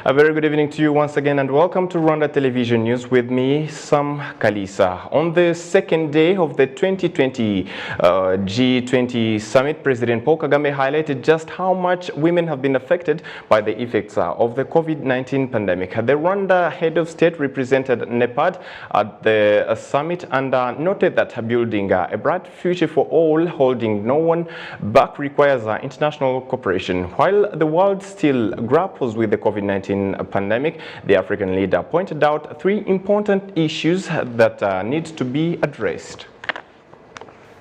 A very good evening to you once again and welcome to Rwanda Television News with me, Sam Kalisa. On the second day of the 2020 G20 Summit, President Paul Kagame highlighted just how much women have been affected by the effects of the COVID-19 pandemic. The Rwanda head of state represented NEPAD at the summit and noted that building a bright future for all, holding no one back requires international cooperation. While the world still grapples with the COVID-19 pandemic, the African leader pointed out three important issues that need to be addressed.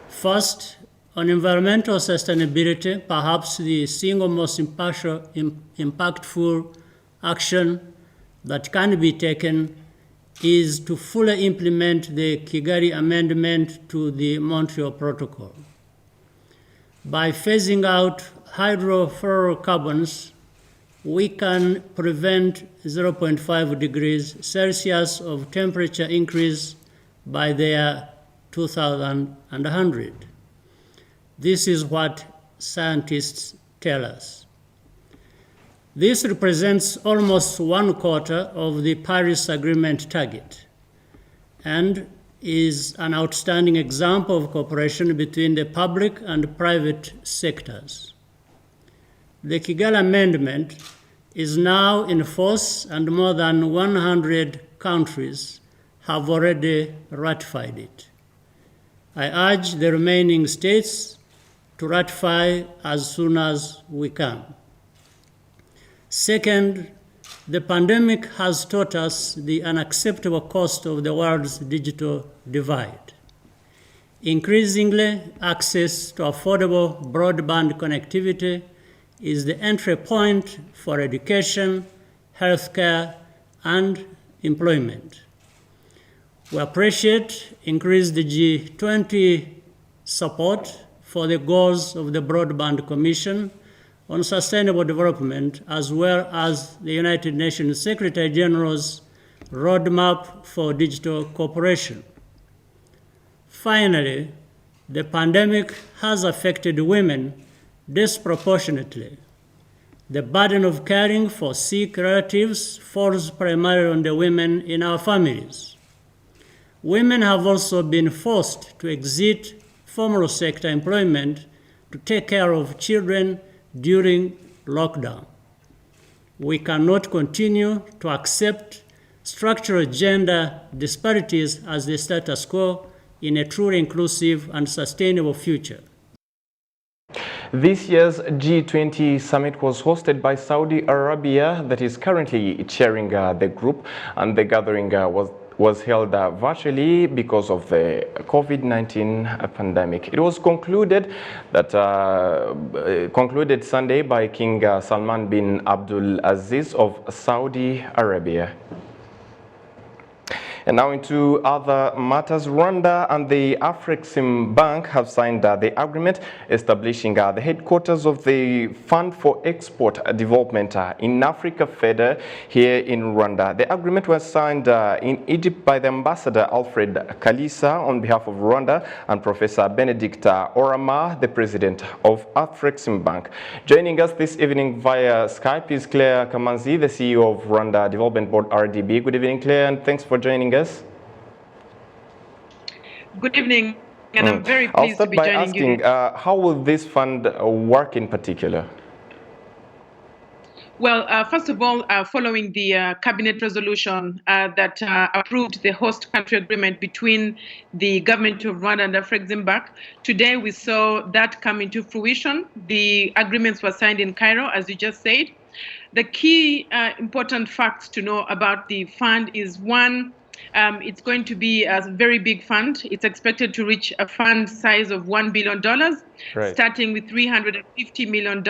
First, on environmental sustainability, perhaps the single most impactful action that can be taken is to fully implement the Kigali Amendment to the Montreal Protocol. By phasing out hydrofluorocarbons, we can prevent 0.5 degrees Celsius of temperature increase by the year 2100. This is what scientists tell us. This represents almost 1/4 of the Paris Agreement target and is an outstanding example of cooperation between the public and private sectors. The Kigali Amendment is now in force and more than 100 countries have already ratified it. I urge the remaining states to ratify as soon as we can. Second, the pandemic has taught us the unacceptable cost of the world's digital divide. Increasingly, access to affordable broadband connectivity is the entry point for education, healthcare, and employment. We appreciate increased G20 support for the goals of the Broadband Commission on Sustainable Development, as well as the United Nations Secretary General's Roadmap for Digital Cooperation. Finally, the pandemic has affected women disproportionately. The burden of caring for sick relatives falls primarily on the women in our families. Women have also been forced to exit formal sector employment to take care of children during lockdown. We cannot continue to accept structural gender disparities as the status quo in a truly inclusive and sustainable future. This year's G20 summit was hosted by Saudi Arabia, that is currently chairing the group, and the gathering was held virtually because of the COVID-19 pandemic. It was concluded Sunday by King Salman bin Abdul Aziz of Saudi Arabia. And now into other matters. Rwanda and the Afrexim Bank have signed the agreement establishing the headquarters of the Fund for Export Development in Africa FEDER here in Rwanda. The agreement was signed in Egypt by the Ambassador Alfred Kalisa on behalf of Rwanda and Professor Benedict Orama, the President of Afrexim Bank. Joining us this evening via Skype is Claire Kamanzi, the CEO of Rwanda Development Board RDB. Good evening, Claire, and thanks for joining us. Good evening, and I'm very pleased to be joining you. How will this fund work in particular? Well, first of all, following the cabinet resolution that approved the host country agreement between the government of Rwanda and Afrexim Bank, today we saw that come into fruition. The agreements were signed in Cairo, as you just said. The key important facts to know about the fund is one, it's going to be a very big fund. It's expected to reach a fund size of $1 billion, starting with $350 million.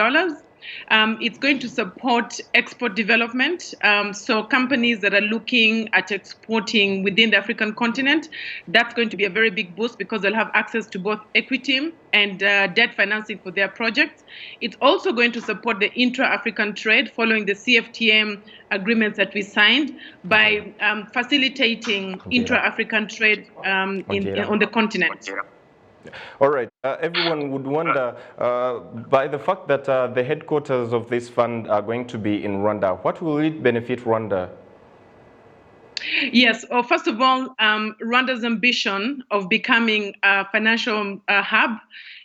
It's going to support export development. So companies that are looking at exporting within the African continent, that's going to be a very big boost because they'll have access to both equity and debt financing for their projects. It's also going to support the intra-African trade following the CFTM agreements that we signed by facilitating intra-African trade on the continent. All right. Everyone would wonder, by the fact that the headquarters of this fund are going to be in Rwanda, what will it benefit Rwanda? Yes. Well, first of all, Rwanda's ambition of becoming a financial hub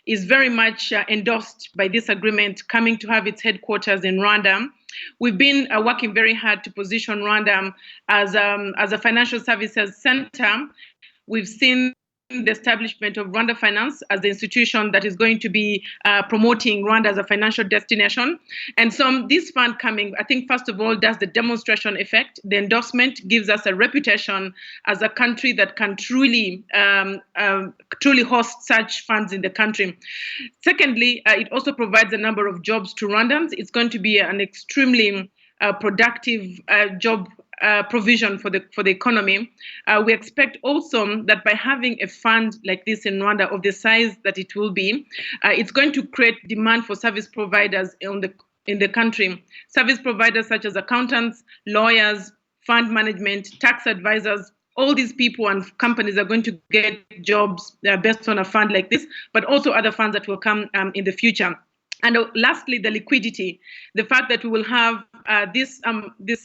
is very much endorsed by this agreement coming to have its headquarters in Rwanda. We've been working very hard to position Rwanda as a financial services center. We've seen the establishment of Rwanda Finance as the institution that is going to be promoting Rwanda as a financial destination. And so this fund coming, I think, first of all, does the demonstration effect. The endorsement gives us a reputation as a country that can truly host such funds in the country. Secondly, it also provides a number of jobs to Rwandans. It's going to be an extremely productive job provision for the economy. We expect also that by having a fund like this in Rwanda of the size that it will be, it's going to create demand for service providers in the country. Service providers such as accountants, lawyers, fund management, tax advisors. All these people and companies are going to get jobs based on a fund like this, but also other funds that will come in the future. And lastly, the liquidity, the fact that we will have this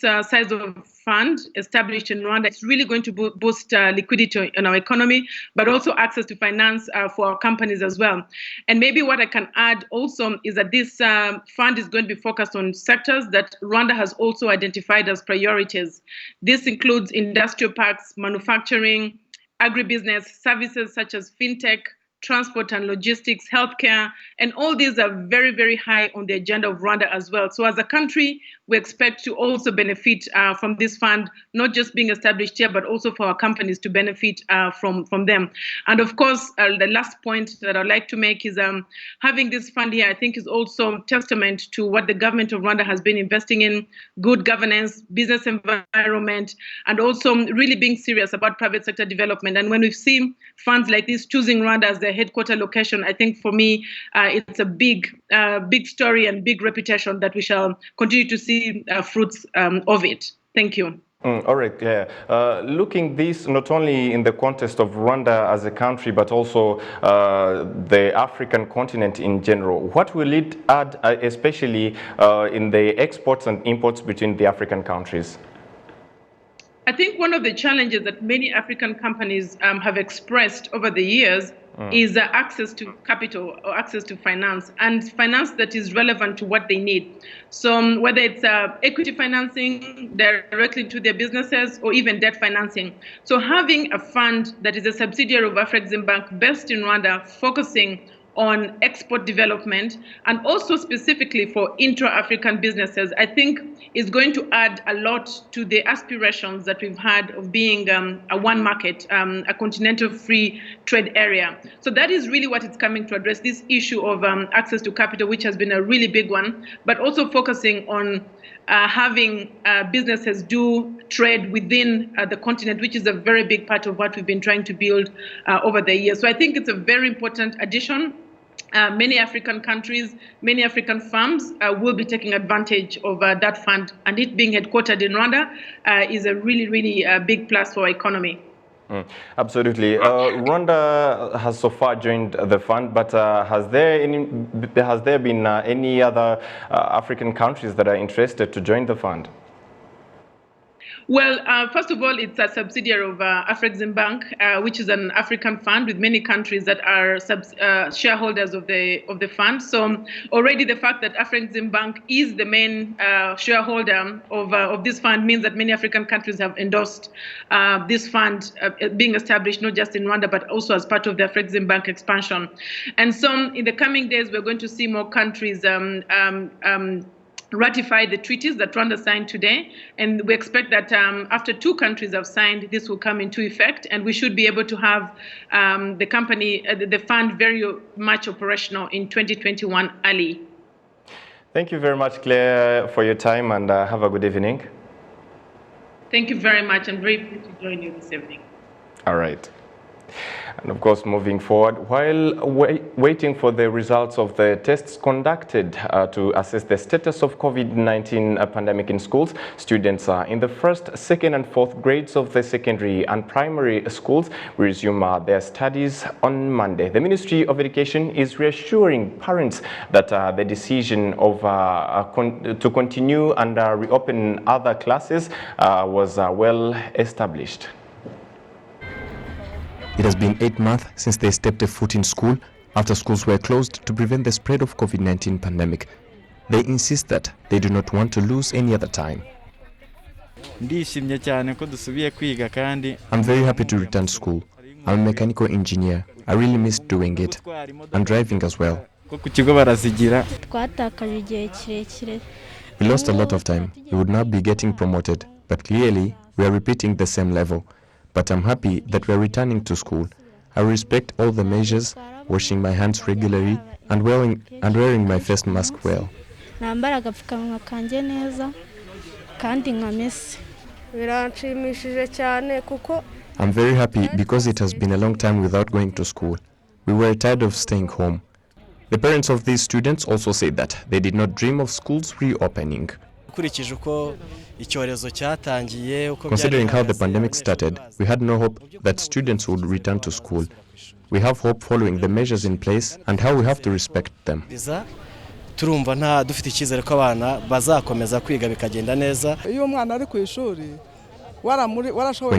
size of fund established in Rwanda, it's really going to boost liquidity in our economy, but also access to finance for our companies as well. And maybe what I can add also is that this fund is going to be focused on sectors that Rwanda has also identified as priorities. This includes industrial parks, manufacturing, agribusiness, services such as fintech, transport and logistics, healthcare, and all these are very, very high on the agenda of Rwanda as well. So as a country, we expect to also benefit from this fund, not just being established here, but also for our companies to benefit from them. And of course, the last point that I'd like to make is having this fund here, I think, is also testament to what the government of Rwanda has been investing in: good governance, business environment, and also really being serious about private sector development. And when we've seen funds like this choosing Rwanda as their headquarter location, I think for me, it's a big story and big reputation that we shall continue to see fruits of it. Thank you. All right, yeah. Looking this not only in the context of Rwanda as a country, but also the African continent in general, what will it add, especially in the exports and imports between the African countries? I think one of the challenges that many African companies have expressed over the years is access to capital or access to finance, and finance that is relevant to what they need. So whether it's equity financing directly to their businesses or even debt financing. So having a fund that is a subsidiary of Afreximbank based in Rwanda, focusing on export development and also specifically for intra-African businesses, I think is going to add a lot to the aspirations that we've had of being a one market, a continental free trade area. So that is really what it's coming to address, this issue of access to capital, which has been a really big one, but also focusing on having businesses do trade within the continent, which is a very big part of what we've been trying to build over the years. So I think it's a very important addition. Many African countries, many African firms will be taking advantage of that fund, and it being headquartered in Rwanda is a really, really big plus for our economy. Absolutely. Rwanda has so far joined the fund, but has there been any other African countries that are interested to join the fund? Well, first of all, it's a subsidiary of Afreximbank, which is an African fund with many countries that are shareholders of the fund. So already the fact that Afreximbank is the main shareholder of this fund means that many African countries have endorsed this fund being established not just in Rwanda, but also as part of the Afreximbank expansion. And so in the coming days, we're going to see more countries ratify the treaties that Rwanda signed today, and we expect that after 2 countries have signed, this will come into effect, and we should be able to have the fund very much operational in 2021 early. Thank you very much, Claire, for your time, and have a good evening. Thank you very much. I'm very pleased to join you this evening. All right. And of course, moving forward, while waiting for the results of the tests conducted to assess the status of COVID-19 pandemic in schools, students in the first, second and fourth grades of the secondary and primary schools will resume their studies on Monday. The Ministry of Education is reassuring parents that the decision of to continue and reopen other classes was well established. It has been 8 months since they stepped a foot in school after schools were closed to prevent the spread of COVID-19 pandemic. They insist that they do not want to lose any other time. I'm very happy to return to school. I'm a mechanical engineer. I really miss doing it. I'm driving as well. We lost a lot of time. We would now be getting promoted, but clearly we are repeating the same level. But I'm happy that we're returning to school. I respect all the measures, washing my hands regularly and wearing my face mask well. I'm very happy because it has been a long time without going to school. We were tired of staying home. The parents of these students also said that they did not dream of schools reopening. Considering how the pandemic started, we had no hope that students would return to school. We have hope following the measures in place and how we have to respect them. When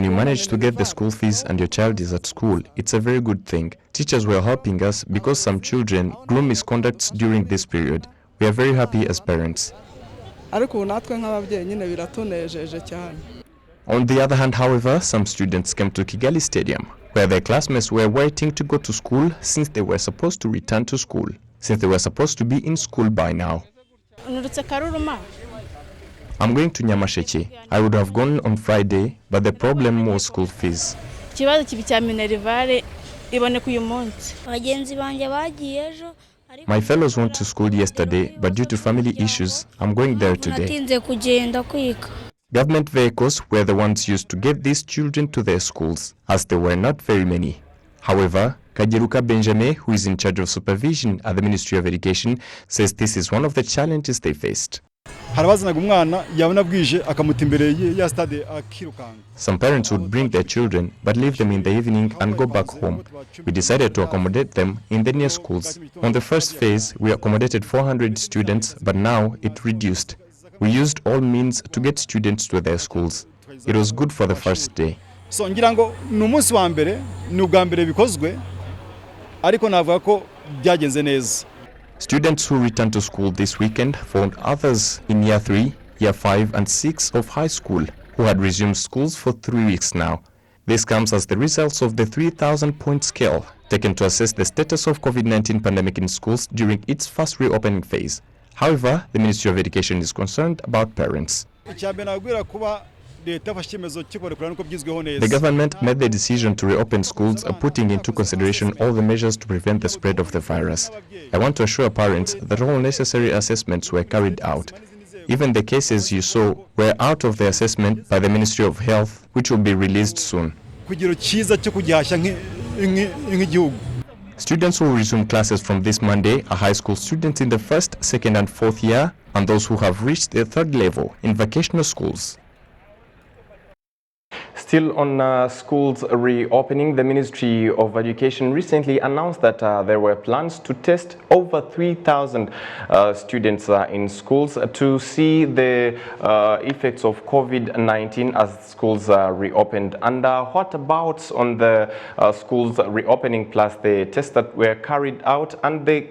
you manage to get the school fees and your child is at school, it's a very good thing. Teachers were helping us because some children grew misconducts during this period. We are very happy as parents. On the other hand, however, some students came to Kigali Stadium, where their classmates were waiting to go to school since they were supposed to return to school, since they were supposed to be in school by now. I'm going to Nyamasheke. I would have gone on Friday, but the problem was school fees. My fellows went to school yesterday, but due to family issues, I'm going there today. Government vehicles were the ones used to get these children to their schools, as there were not very many. However, Kajiruka Benjamin, who is in charge of supervision at the Ministry of Education, says this is one of the challenges they faced. Some parents would bring their children but leave them in the evening and go back home. We decided to accommodate them in the near schools. On the first phase, we accommodated 400 students, but now it reduced. We used all means to get students to their schools. It was good for the first day. Students who returned to school this weekend found others in Year 3, Year 5 and 6 of high school who had resumed schools for 3 weeks now. This comes as the results of the 3,000-point scale taken to assess the status of COVID-19 pandemic in schools during its first reopening phase. However, the Ministry of Education is concerned about parents. The government made the decision to reopen schools, putting into consideration all the measures to prevent the spread of the virus. I want to assure parents that all necessary assessments were carried out. Even the cases you saw were out of the assessment by the Ministry of Health, which will be released soon. Students who will resume classes from this Monday are high school students in the first, second and fourth year, and those who have reached the third level in vocational schools. Still on schools reopening, the Ministry of Education recently announced that there were plans to test over 3,000 students in schools to see the effects of COVID-19 as schools reopened. And what about on the schools reopening plus the tests that were carried out and the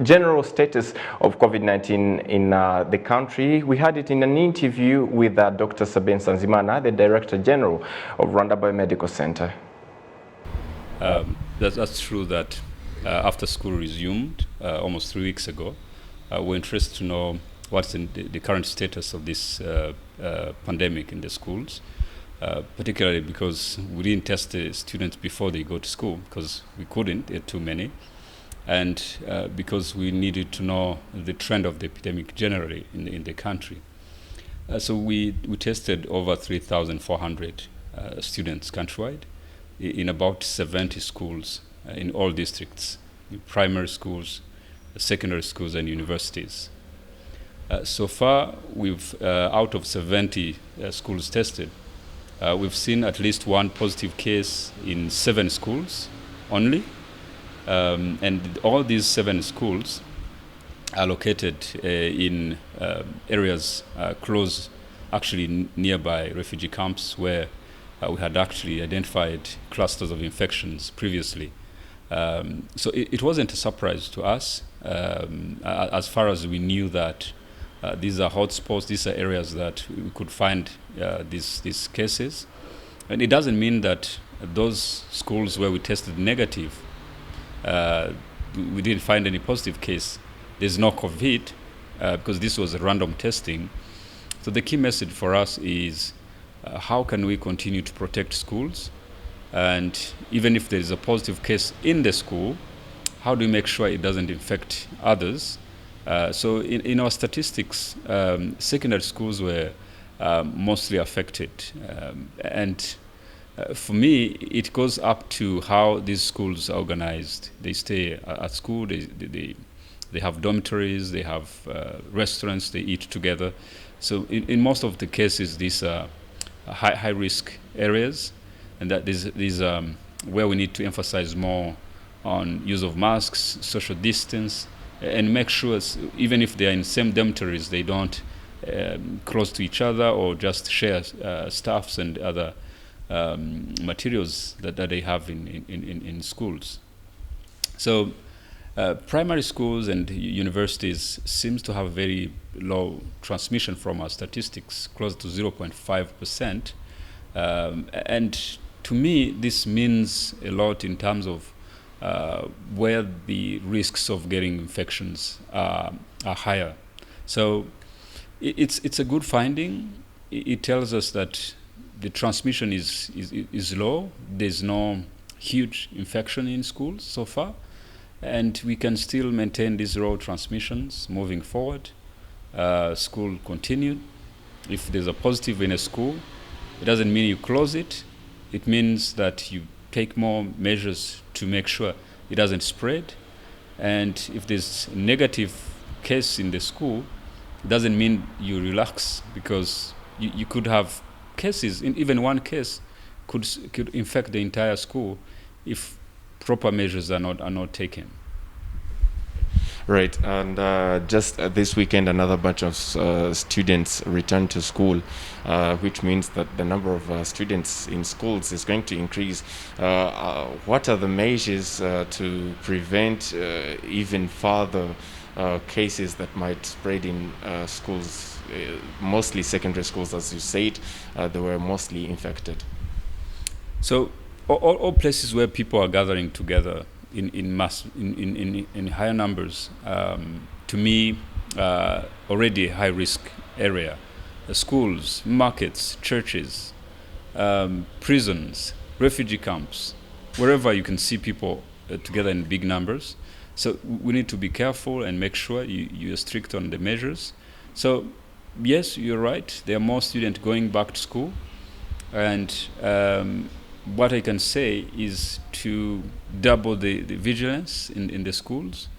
general status of COVID-19 in the country? We had it in an interview with Dr. Sabin Sanzimana, the Director General of Rwanda Biomedical Center. That's true that after school resumed almost 3 weeks ago, we're interested to know what's the current status of this pandemic in the schools, particularly because we didn't test the students before they go to school because we couldn't, there are too many. And because we needed to know the trend of the epidemic generally in the country. So we tested over 3,400 students countrywide, in about 70 schools in all districts, primary schools, secondary schools, and universities. So far, we've out of 70 schools tested, we've seen at least one positive case in 7 schools only, and all these 7 schools are located in areas close, actually nearby refugee camps where we had actually identified clusters of infections previously. So it wasn't a surprise to us as far as we knew that these are hotspots, these are areas that we could find these cases. And it doesn't mean that those schools where we tested negative, we didn't find any positive case. There's no COVID because this was a random testing. So the key message for us is how can we continue to protect schools? And even if there is a positive case in the school, how do we make sure it doesn't infect others? So in our statistics, secondary schools were mostly affected. And for me, it goes up to how these schools are organized. They stay at school, they have dormitories, they have restaurants, they eat together. So in most of the cases, these are high risk areas, and that these where we need to emphasize more on use of masks, social distance, and make sure even if they are in same dormitories, they don't close to each other or just share staffs and other materials that they have in schools. So primary schools and universities seems to have very low transmission from our statistics, close to 0.5%. And to me, this means a lot in terms of where the risks of getting infections are higher. So it's a good finding. It tells us that the transmission is low. There's no huge infection in schools so far, and we can still maintain these low transmissions moving forward. School continued. If there's a positive in a school, it doesn't mean you close it. It means that you take more measures to make sure it doesn't spread. And if there's a negative case in the school, it doesn't mean you relax, because you could have cases, even one case could infect the entire school if proper measures are not taken. Right, and just this weekend, another batch of students returned to school, which means that the number of students in schools is going to increase. What are the measures to prevent even further cases that might spread in schools, mostly secondary schools, as you said, they were mostly infected? So all places where people are gathering together in mass, in higher numbers, to me, already a high risk area. Schools, markets, churches, prisons, refugee camps, wherever you can see people together in big numbers. So we need to be careful and make sure you're strict on the measures. So yes, you're right, there are more students going back to school, and what I can say is to double the vigilance in the schools.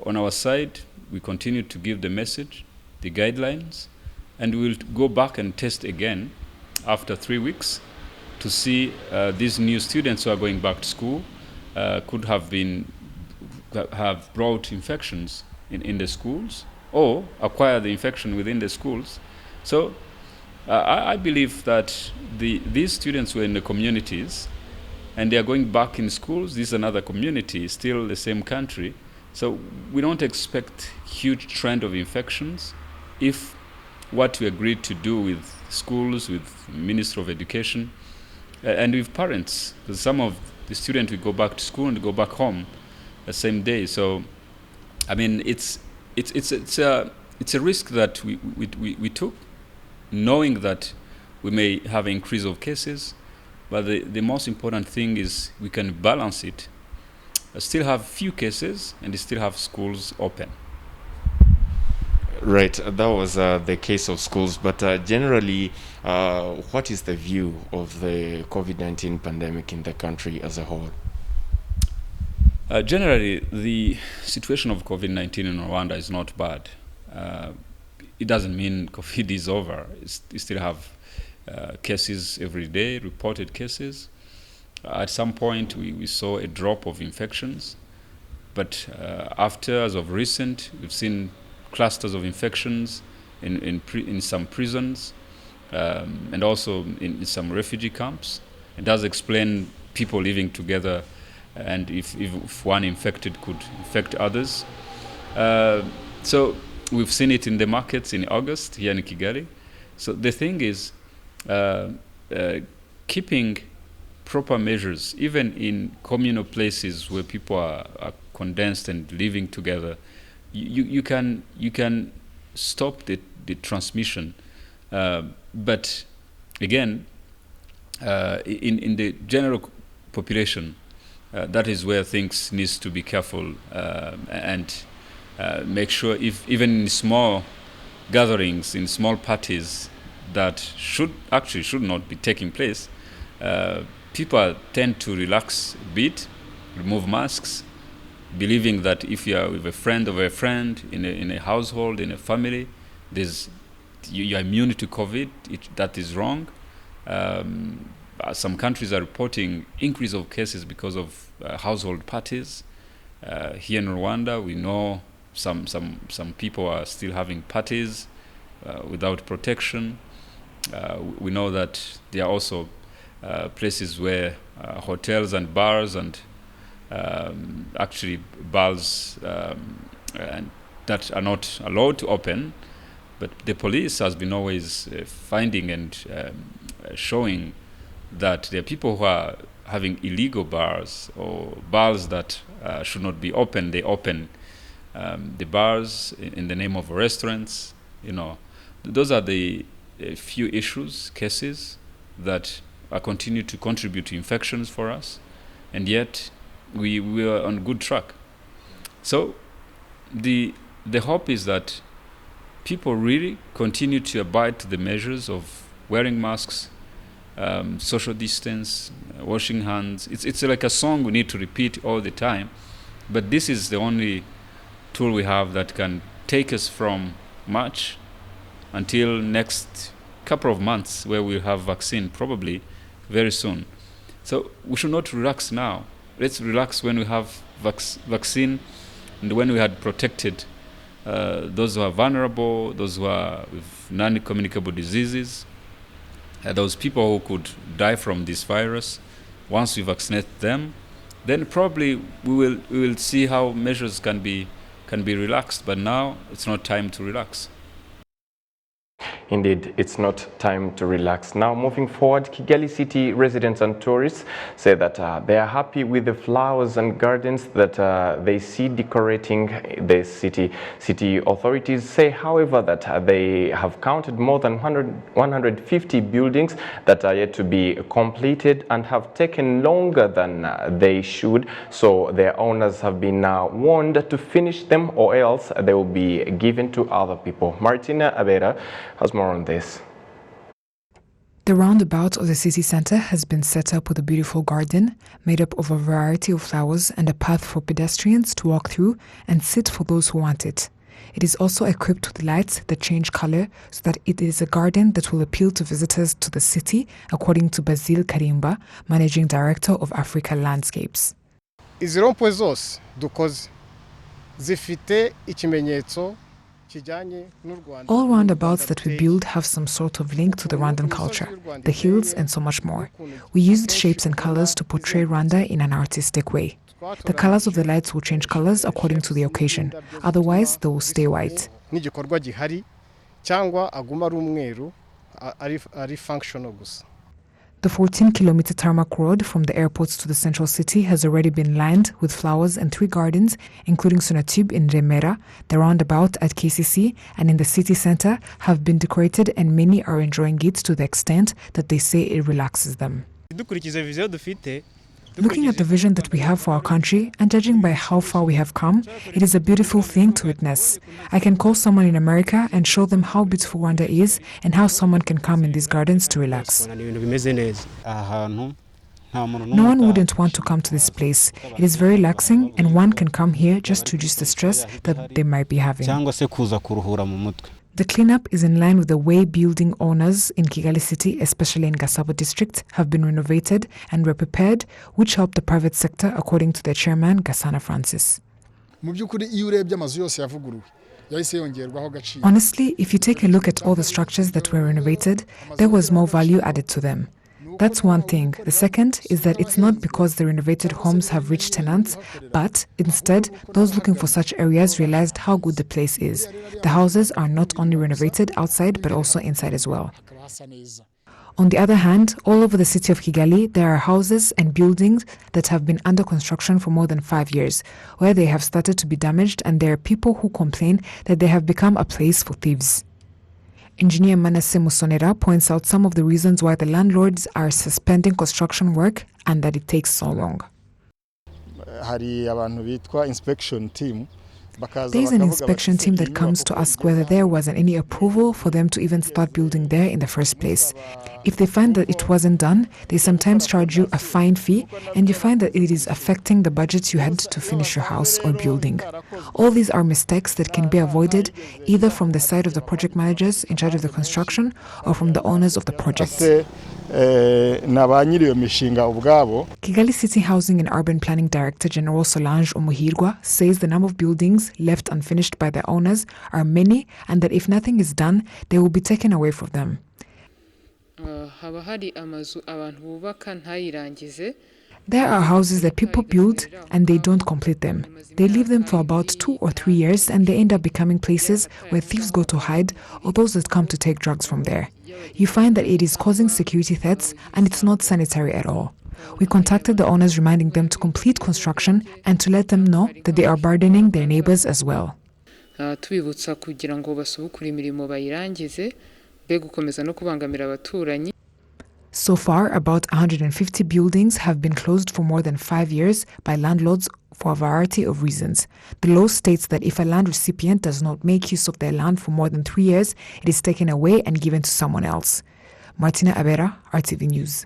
On our side, we continue to give the message, the guidelines, and we'll go back and test again after 3 weeks to see these new students who are going back to school could have brought infections in the schools or acquire the infection within the schools. So I believe that these students were in the communities and they are going back in schools. This is another community, still the same country. So we don't expect huge trend of infections if what we agreed to do with schools, with Ministry of Education, and with parents. Because some of the students will go back to school and go back home the same day. So, I mean, it's a risk that we took, knowing that we may have an increase of cases, but the most important thing is we can balance it, still have few cases, and still have schools open. Right, that was the case of schools, but generally, what is the view of the COVID-19 pandemic in the country as a whole? Generally, the situation of COVID-19 in Rwanda is not bad. It doesn't mean COVID is over. You still have cases every day, reported cases. At some point, we saw a drop of infections, but after, as of recent, we've seen clusters of infections in some prisons and also in some refugee camps. It does explain people living together, and if one infected could infect others. So we've seen it in the markets in August here in Kigali. So the thing is, keeping proper measures, even in communal places where people are condensed and living together, you can stop the transmission. But again, in the general population, that is where things needs to be careful and make sure, if even in small gatherings, in small parties that should not be taking place, people tend to relax a bit, remove masks, believing that if you are with a friend of a friend in a household, in a family, you are immune to COVID. That is wrong. Some countries are reporting increase of cases because of household parties. Here in Rwanda, we know some people are still having parties without protection. We know that there are also places where hotels and bars and actually bars and that are not allowed to open, but the police has been always finding and showing that there are people who are having illegal bars or bars that should not be open. They open the bars in the name of restaurants. Those are the few cases that continue to contribute to infections for us, and yet we are on good track. So the hope is that people really continue to abide to the measures of wearing masks, social distance, washing hands. It's like a song we need to repeat all the time, but this is the only tool we have that can take us from March until next couple of months, where we'll have vaccine probably very soon. So we should not relax now. Let's relax when we have vaccine and when we had protected those who are vulnerable, those who are with non-communicable diseases, those people who could die from this virus. Once we vaccinate them, then probably we will see how measures can be relaxed. But now it's not time to relax. Indeed, it's not time to relax. Now, moving forward, Kigali City residents and tourists say that they are happy with the flowers and gardens that they see decorating the city. City authorities say, however, that they have counted more than 150 buildings that are yet to be completed and have taken longer than they should. So their owners have been warned to finish them, or else they will be given to other people. Martina Abera has more on this. The roundabout of the city center has been set up with a beautiful garden made up of a variety of flowers and a path for pedestrians to walk through and sit for those who want it. It is also equipped with lights that change color so that it is a garden that will appeal to visitors to the city, according to Basil Karimba, Managing Director of Africa Landscapes. Izi rompwe zose dukoze zifite ikimenyetso. All roundabouts that we build have some sort of link to the Rwandan culture, the hills, and so much more. We used shapes and colors to portray Rwanda in an artistic way. The colors of the lights will change colors according to the occasion, otherwise they will stay white. The 14-kilometer tarmac road from the airport to the central city has already been lined with flowers, and 3 gardens, including Sonatube in Remera, the roundabout at KCC, and in the city center, have been decorated, and many are enjoying it to the extent that they say it relaxes them. Looking at the vision that we have for our country and judging by how far we have come, it is a beautiful thing to witness. I can call someone in America and show them how beautiful Rwanda is and how someone can come in these gardens to relax. No one wouldn't want to come to this place. It is very relaxing and one can come here just to reduce the stress that they might be having. The cleanup is in line with the way building owners in Kigali City, especially in Gasabo district, have been renovated and were prepared, which helped the private sector, according to their chairman, Gasana Francis. Honestly, if you take a look at all the structures that were renovated, there was more value added to them. That's one thing. The second is that it's not because the renovated homes have rich tenants, but instead, those looking for such areas realized how good the place is. The houses are not only renovated outside, but also inside as well. On the other hand, all over the city of Kigali, there are houses and buildings that have been under construction for more than 5 years, where they have started to be damaged, and there are people who complain that they have become a place for thieves. Engineer Manasseh Musonera points out some of the reasons why the landlords are suspending construction work and that it takes so long. There is an inspection team that comes to ask whether there was any approval for them to even start building there in the first place. If they find that it wasn't done, they sometimes charge you a fine fee, and you find that it is affecting the budget you had to finish your house or building. All these are mistakes that can be avoided either from the side of the project managers in charge of the construction or from the owners of the project. Kigali City Housing and Urban Planning Director General Solange Umuhirwa says the number of buildings left unfinished by the owners are many, and that if nothing is done, they will be taken away from them. There are houses that people build and they don't complete them. They leave them for about 2 or 3 years and they end up becoming places where thieves go to hide or those that come to take drugs from there. You find that it is causing security threats and it's not sanitary at all. We contacted the owners reminding them to complete construction and to let them know that they are burdening their neighbors as well. So far, about 150 buildings have been closed for more than 5 years by landlords for a variety of reasons. The law states that if a land recipient does not make use of their land for more than 3 years, it is taken away and given to someone else. Martina Abera, RTV News.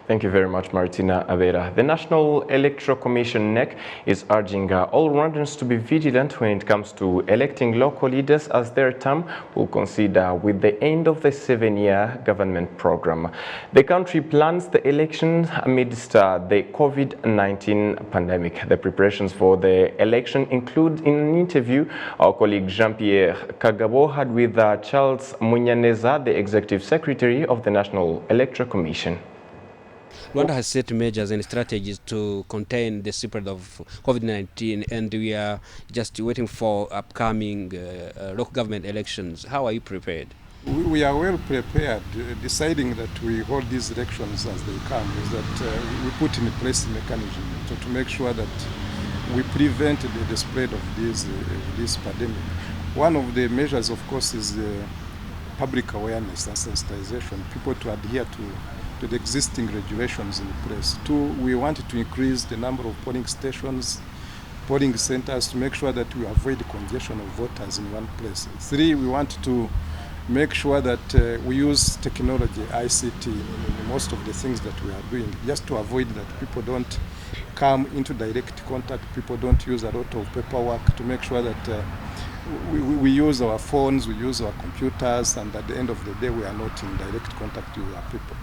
Thank you very much, Martina Avera. The National Electoral Commission, NEC, is urging all Rwandans to be vigilant when it comes to electing local leaders as their term will consider with the end of the 7-year government program. The country plans the election amidst the COVID-19 pandemic. The preparations for the election include, in an interview our colleague Jean-Pierre Kagabo had with Charles Munyaneza, the Executive Secretary of the National Electoral Commission. Rwanda has set measures and strategies to contain the spread of COVID-19, and we are just waiting for upcoming local government elections. How are you prepared? We are well prepared. Deciding that we hold these elections as they come is that we put in place a mechanism to make sure that we prevent the spread of this pandemic. One of the measures, of course, is public awareness and sensitization, people to adhere to the existing regulations in place. 2, we wanted to increase the number of polling stations, polling centers to make sure that we avoid the congestion of voters in one place. 3, we want to make sure that we use technology, ICT, in most of the things that we are doing, just to avoid that people don't come into direct contact, people don't use a lot of paperwork, to make sure that we use our phones, we use our computers, and at the end of the day we are not in direct contact with our people.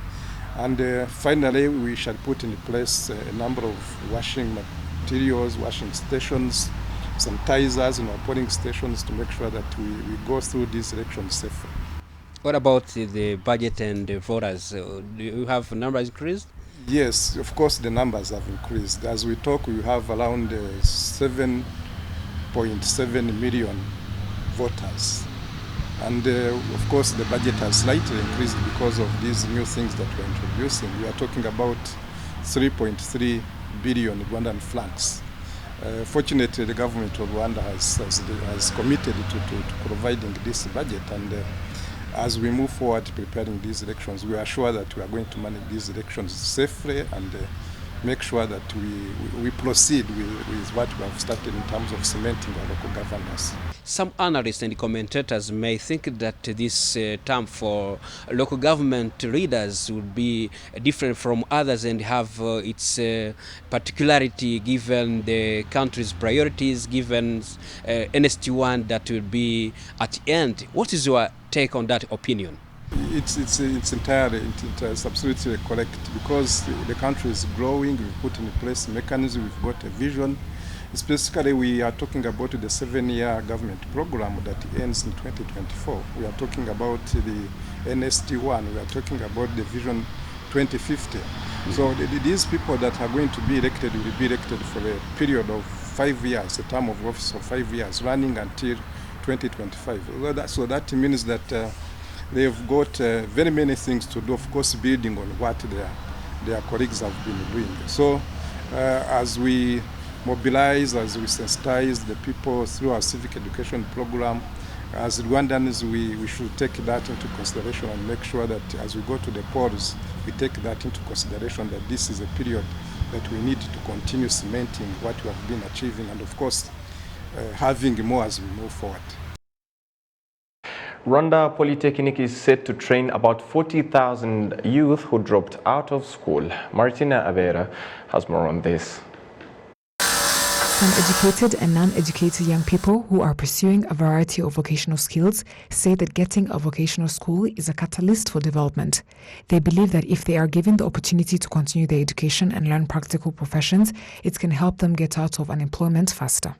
And finally, we shall put in place a number of washing materials, washing stations, sanitizers in our polling stations to make sure that we go through these elections safely. What about the budget and the voters? Do you have numbers increased? Yes, of course the numbers have increased. As we talk, we have around 7.7 million voters. And of course the budget has slightly increased because of these new things that we're introducing. We are talking about 3.3 billion Rwandan francs. Fortunately, the government of Rwanda has committed to providing this budget, and as we move forward preparing these elections, we are sure that we are going to manage these elections safely and make sure that we proceed with what we have started in terms of cementing our local governance. Some analysts and commentators may think that this term for local government leaders would be different from others and have its particularity given the country's priorities, given NST1 that will be at the end. What is your take on that opinion? It's absolutely correct, because the country is growing. We've put in place mechanisms, we've got a vision. Specifically, we are talking about the 7-year government program that ends in 2024. We are talking about the NST1. We are talking about the Vision 2050. So these people that are going to be elected will be elected for a period of 5 years, a term of office of 5 years, running until 2025. So that means that they've got very many things to do, of course, building on what their colleagues have been doing. So as we mobilize, as we sensitize the people through our civic education program, as Rwandans, we should take that into consideration and make sure that as we go to the polls, we take that into consideration, that this is a period that we need to continue cementing what we have been achieving, and of course, having more as we move forward. Rwanda Polytechnic is set to train about 40,000 youth who dropped out of school. Martina Avera has more on this. Some educated and non-educated young people who are pursuing a variety of vocational skills say that getting a vocational school is a catalyst for development. They believe that if they are given the opportunity to continue their education and learn practical professions, it can help them get out of unemployment faster.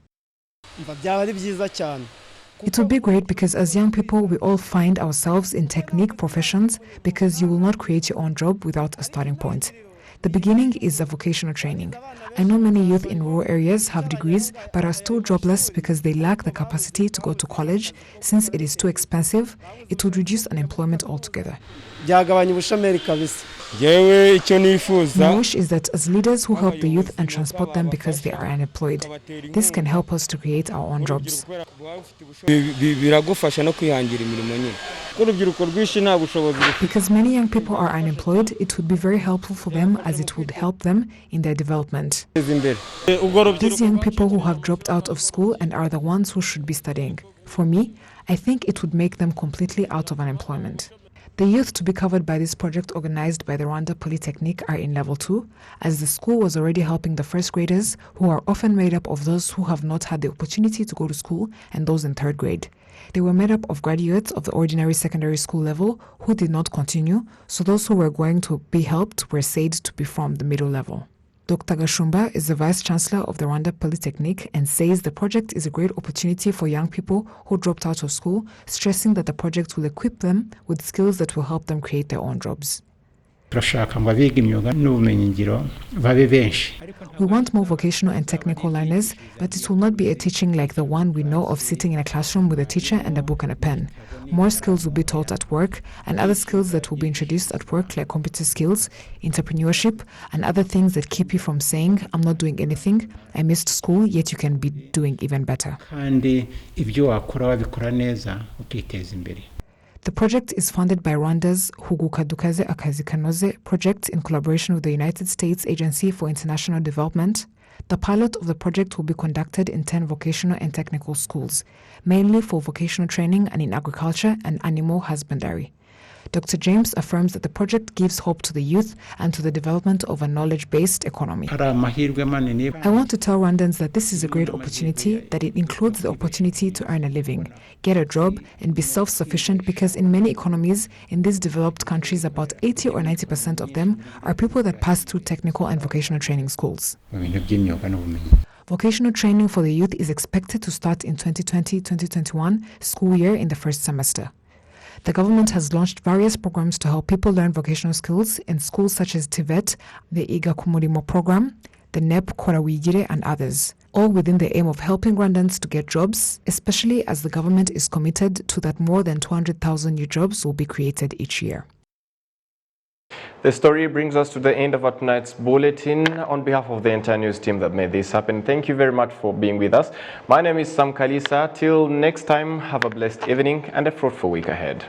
It would be great because as young people, we all find ourselves in technique professions because you will not create your own job without a starting point. The beginning is a vocational training. I know many youth in rural areas have degrees but are still jobless because they lack the capacity to go to college. Since it is too expensive, it would reduce unemployment altogether. My wish is that as leaders who help the youth and transport them because they are unemployed, this can help us to create our own jobs. Because many young people are unemployed, it would be very helpful for them as it would help them in their development. These young people who have dropped out of school and are the ones who should be studying. For me, I think it would make them completely out of unemployment. The youth to be covered by this project organized by the Rwanda Polytechnic are in level 2, as the school was already helping the first graders, who are often made up of those who have not had the opportunity to go to school and those in third grade. They were made up of graduates of the ordinary secondary school level who did not continue, so those who were going to be helped were said to be from the middle level. Dr. Gashumba is the Vice Chancellor of the Rwanda Polytechnic and says the project is a great opportunity for young people who dropped out of school, stressing that the project will equip them with skills that will help them create their own jobs. We want more vocational and technical learners, but it will not be a teaching like the one we know of sitting in a classroom with a teacher and a book and a pen. More skills will be taught at work, and other skills that will be introduced at work like computer skills, entrepreneurship, and other things that keep you from saying, I'm not doing anything, I missed school, yet you can be doing even better. The project is funded by Rwanda's Huguka Dukaze Akazi Kanoze project in collaboration with the United States Agency for International Development. The pilot of the project will be conducted in 10 vocational and technical schools, mainly for vocational training and in agriculture and animal husbandry. Dr. James affirms that the project gives hope to the youth and to the development of a knowledge-based economy. I want to tell Rwandans that this is a great opportunity, that it includes the opportunity to earn a living, get a job, and be self-sufficient because in many economies in these developed countries, about 80 or 90% of them are people that pass through technical and vocational training schools. Vocational training for the youth is expected to start in 2020-2021 school year in the first semester. The government has launched various programs to help people learn vocational skills in schools such as TVET, the Iga Kumurimo program, the NEP Kora Wigire, and others, all within the aim of helping Rwandans to get jobs, especially as the government is committed to that more than 200,000 new jobs will be created each year. The story brings us to the end of our tonight's bulletin. On behalf of the entire news team that made this happen, thank you very much for being with us. My name is Sam Kalisa. Till next time, have a blessed evening and a fruitful week ahead.